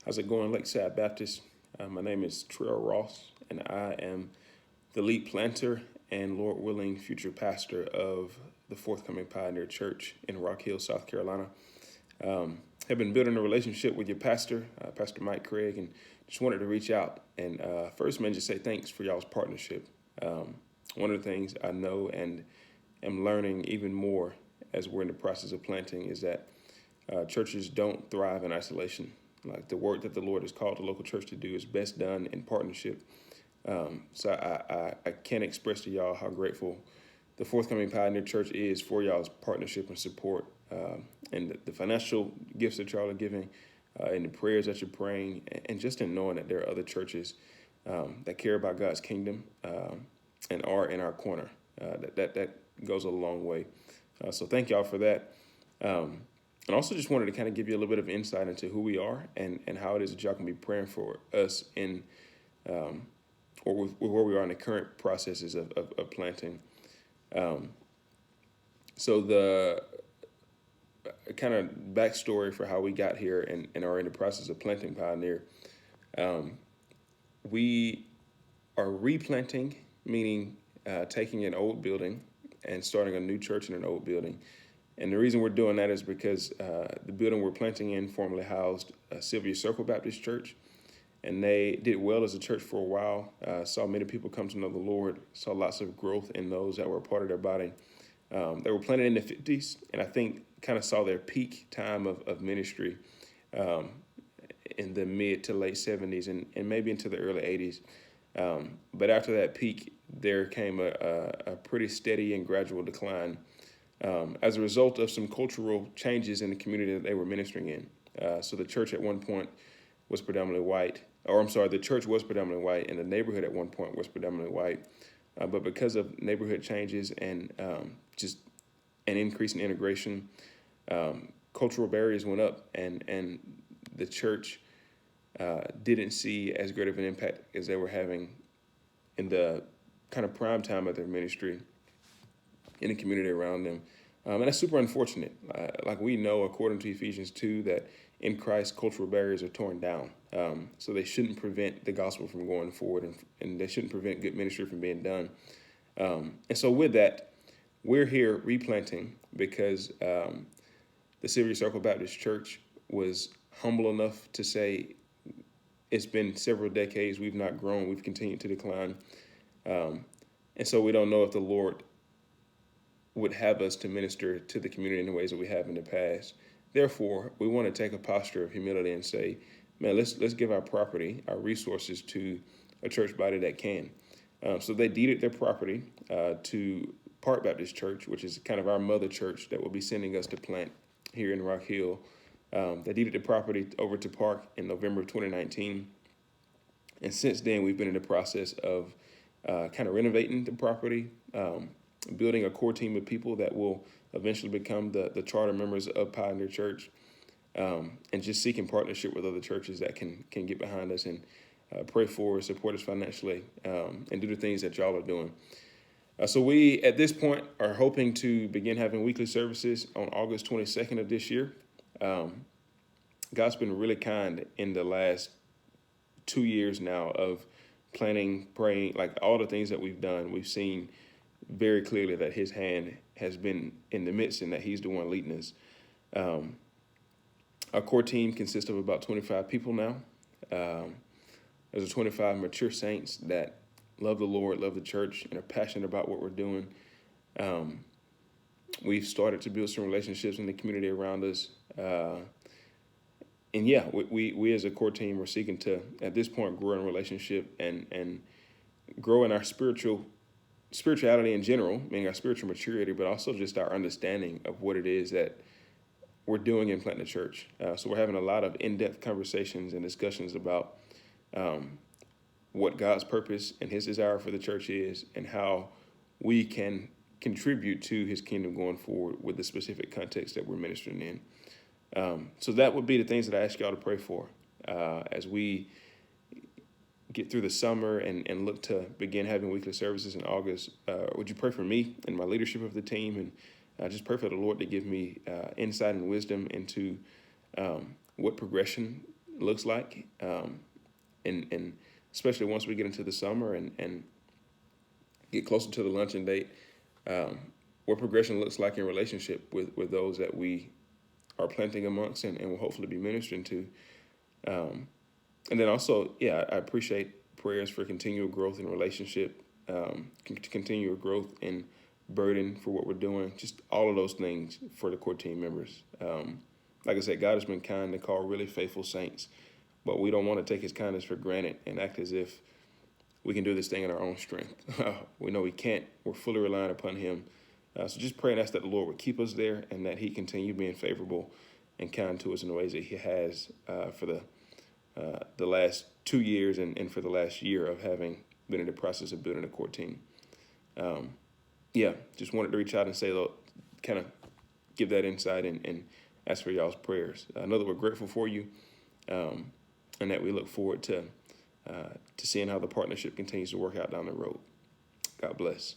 How's it going, Lakeside Baptist? My name is Trell Ross, and I am the lead planter and, Lord willing, future pastor of the forthcoming Pioneer Church in Rock Hill, South Carolina. Have been building a relationship with your pastor, Pastor Mike Craig, and just wanted to reach out and first, man, just say thanks for y'all's partnership. One of the things I know and am learning even more as we're in the process of planting is that churches don't thrive in isolation. Like the work that the Lord has called the local church to do is best done in partnership. So I can't express to y'all how grateful the forthcoming Pioneer Church is for y'all's partnership and support, and the financial gifts that y'all are giving, and the prayers that you're praying, and just in knowing that there are other churches that care about God's kingdom and are in our corner. That goes a long way. So thank y'all for that. And also just wanted to kind of give you a little bit of insight into who we are and how it is that y'all can be praying for us in or with where we are in the current processes of planting. So the kind of backstory for how we got here and are in the process of planting Pioneer. We are replanting, meaning taking an old building and starting a new church in an old building. And the reason we're doing that is because the building we're planting in formerly housed Sylvia Circle Baptist Church, and they did well as a church for a while. Saw many people come to know the Lord, saw lots of growth in those that were a part of their body. They were planted in the 50s, and I think kind of saw their peak time of ministry in the mid to late 70s and maybe into the early 80s. But after that peak, there came a pretty steady and gradual decline as a result of some cultural changes in the community that they were ministering in. So the church at one point was predominantly white, the church was predominantly white, and the neighborhood at one point was predominantly white. But because of neighborhood changes and just an increase in integration, cultural barriers went up, and the church didn't see as great of an impact as they were having in the kind of prime time of their ministry in the community around them. And that's super unfortunate. Like we know, according to Ephesians 2, that in Christ, cultural barriers are torn down. So they shouldn't prevent the gospel from going forward, and they shouldn't prevent good ministry from being done. And so with that, we're here replanting because the Sylvia Circle Baptist Church was humble enough to say it's been several decades, we've not grown, we've continued to decline. And so we don't know if the Lord would have us to minister to the community in the ways that we have in the past. Therefore, we want to take a posture of humility and say, man, let's give our property, our resources to a church body that can. So they deeded their property to Park Baptist Church, which is kind of our mother church that will be sending us to plant here in Rock Hill. They deeded the property over to Park in November of 2019. And since then, we've been in the process of kind of renovating the property, building a core team of people that will eventually become the charter members of Pioneer Church, and just seeking partnership with other churches that can get behind us and pray for us, support us financially, and do the things that y'all are doing. So we, at this point, are hoping to begin having weekly services on August 22nd of this year. God's been really kind in the last 2 years now of planning, praying, like all the things that we've done. We've seen very clearly that his hand has been in the midst and that he's the one leading us. Our core team consists of about 25 people now. There's 25 mature saints that love the Lord, love the church, and are passionate about what we're doing. We've started to build some relationships in the community around us. And yeah, we as a core team are seeking to, at this point, grow in relationship and grow in our spirituality in general, meaning our spiritual maturity, but also just our understanding of what it is that we're doing in planting a church. So we're having a lot of in-depth conversations and discussions about what God's purpose and his desire for the church is and how we can contribute to his kingdom going forward with the specific context that we're ministering in. So that would be the things that I ask y'all to pray for as we get through the summer and look to begin having weekly services in August. Would you pray for me and my leadership of the team, and just pray for the Lord to give me insight and wisdom into what progression looks like, and especially once we get into the summer and get closer to the luncheon date, what progression looks like in relationship with those that we are planting amongst and will hopefully be ministering to. And then also, yeah, I appreciate prayers for continual growth in relationship, continual growth in burden for what we're doing, just all of those things for the core team members. Like I said, God has been kind to call really faithful saints, but we don't want to take his kindness for granted and act as if we can do this thing in our own strength. We know we can't. We're fully reliant upon him. So just pray and ask that the Lord would keep us there and that he continue being favorable and kind to us in the ways that he has for the last 2 years and for the last year of having been in the process of building a core team. Yeah, just wanted to reach out and say, kind of give that insight and ask for y'all's prayers. I know that we're grateful for you, and that we look forward to seeing how the partnership continues to work out down the road. God bless.